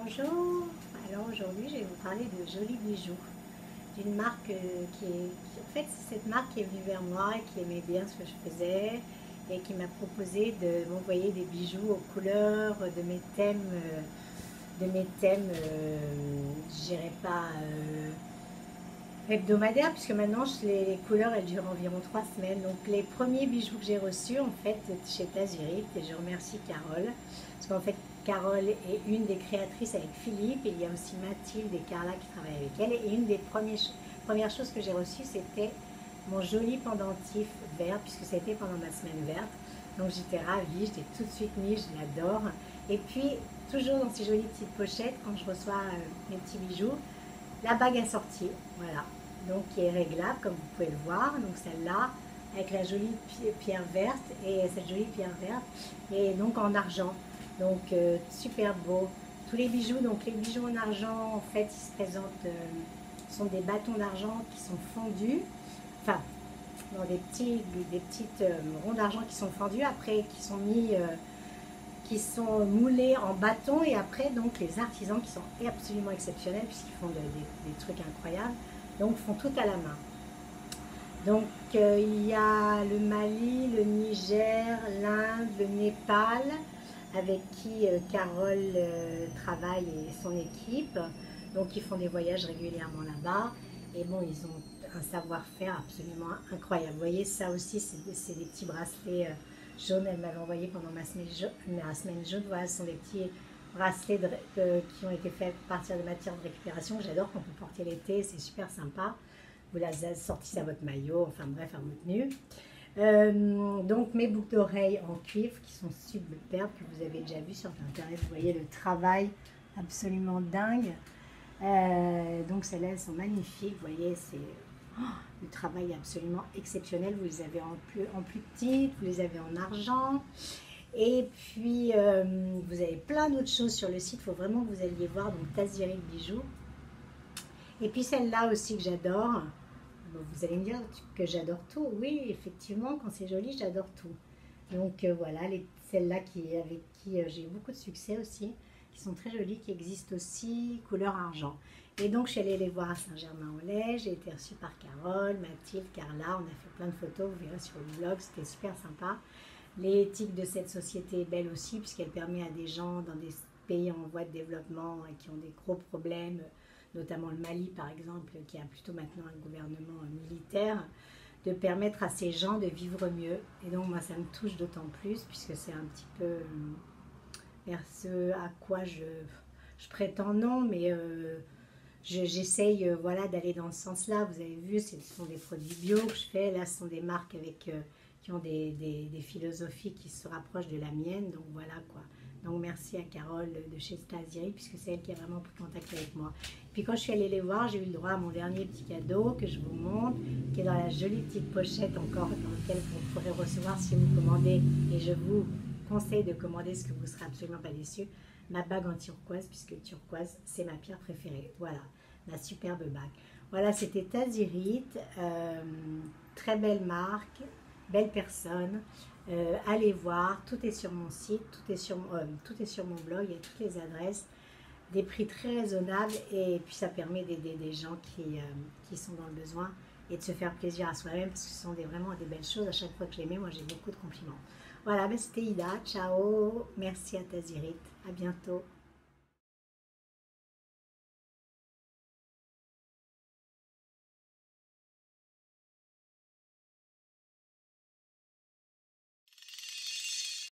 Bonjour, alors aujourd'hui je vais vous parler de jolis bijoux d'une marque en fait c'est cette marque qui est venue vers moi et qui aimait bien ce que je faisais et qui m'a proposé de m'envoyer des bijoux aux couleurs je dirais pas hebdomadaires, puisque maintenant les couleurs elles durent environ 3 semaines. Donc les premiers bijoux que j'ai reçus en fait chez Tazurite, et je remercie Carole, parce qu'en fait Carole est une des créatrices avec Philippe, et il y a aussi Mathilde et Carla qui travaillent avec elle. Et une des premières choses que j'ai reçues, c'était mon joli pendentif vert, puisque c'était pendant ma semaine verte. Donc j'étais ravie, j'étais tout de suite mise, je l'adore. Et puis, toujours dans ces jolies petites pochettes, quand je reçois mes petits bijoux, la bague assortie, voilà. Donc qui est réglable, comme vous pouvez le voir. Donc celle-là, avec la jolie pierre verte, et cette jolie pierre verte, et donc en argent. Donc super beau. Tous les bijoux, donc les bijoux en argent, en fait, ils se présentent, sont des bâtons d'argent qui sont fondus, enfin, dans des petites ronds d'argent qui sont fendus, après qui sont mis, qui sont moulés en bâtons, et après donc les artisans qui sont absolument exceptionnels puisqu'ils font des trucs incroyables, donc font tout à la main. Donc il y a le Mali, le Niger, l'Inde, le Népal, avec qui Carole travaille et son équipe. Donc ils font des voyages régulièrement là-bas. Et bon, ils ont un savoir-faire absolument incroyable. Vous voyez, ça aussi, c'est des petits bracelets jaunes. Elle m'avait envoyé pendant ma semaine jaune. Voilà, ce sont des petits bracelets qui ont été faits à partir de matières de récupération que j'adore, qu'on peut porter l'été. C'est super sympa. Vous la sortissez à votre maillot, enfin bref, à votre tenue. Donc mes boucles d'oreilles en cuivre qui sont superbes, que vous avez déjà vu sur internet. Vous voyez le travail absolument dingue. Donc celles-là, elles sont magnifiques. Vous voyez, c'est le travail absolument exceptionnel. Vous les avez en plus petites, vous les avez en argent. Et puis vous avez plein d'autres choses sur le site. Il faut vraiment que vous alliez voir. Donc Tazurite Bijoux. Et puis celle-là aussi que j'adore. Vous allez me dire que j'adore tout. Oui, effectivement, quand c'est joli, j'adore tout. Donc voilà, celles-là avec qui j'ai eu beaucoup de succès aussi, qui sont très jolies, qui existent aussi, couleur argent. Et donc je suis allée les voir à Saint-Germain-en-Laye, j'ai été reçue par Carole, Mathilde, Carla, on a fait plein de photos, vous verrez sur le blog, c'était super sympa. L'éthique de cette société est belle aussi, puisqu'elle permet à des gens dans des pays en voie de développement et qui ont des gros problèmes, notamment le Mali par exemple, qui a plutôt maintenant un gouvernement militaire, de permettre à ces gens de vivre mieux. Et donc moi ça me touche d'autant plus, puisque c'est un petit peu vers ce à quoi je prétends non, mais j'essaye voilà, d'aller dans ce sens-là. Vous avez vu, ce sont des produits bio que je fais. Là, ce sont des marques qui ont des philosophies qui se rapprochent de la mienne. Donc voilà quoi. Donc merci à Carole de chez Tazurite, puisque c'est elle qui a vraiment pris contact avec moi. Puis quand je suis allée les voir, j'ai eu le droit à mon dernier petit cadeau que je vous montre, qui est dans la jolie petite pochette encore, dans laquelle vous pourrez recevoir si vous commandez. Et je vous conseille de commander, ce que vous ne serez absolument pas déçus. Ma bague en turquoise, puisque turquoise, c'est ma pierre préférée. Voilà, ma superbe bague. Voilà, c'était Tazurite, très belle marque, belle personne. Allez voir, tout est sur mon site, tout est sur mon blog, il y a toutes les adresses, des prix très raisonnables, et puis ça permet d'aider des gens qui sont dans le besoin et de se faire plaisir à soi-même, parce que ce sont vraiment des belles choses. À chaque fois que je les mets, moi j'ai beaucoup de compliments. Voilà, ben c'était Ida, ciao, merci à Tazurite, à bientôt.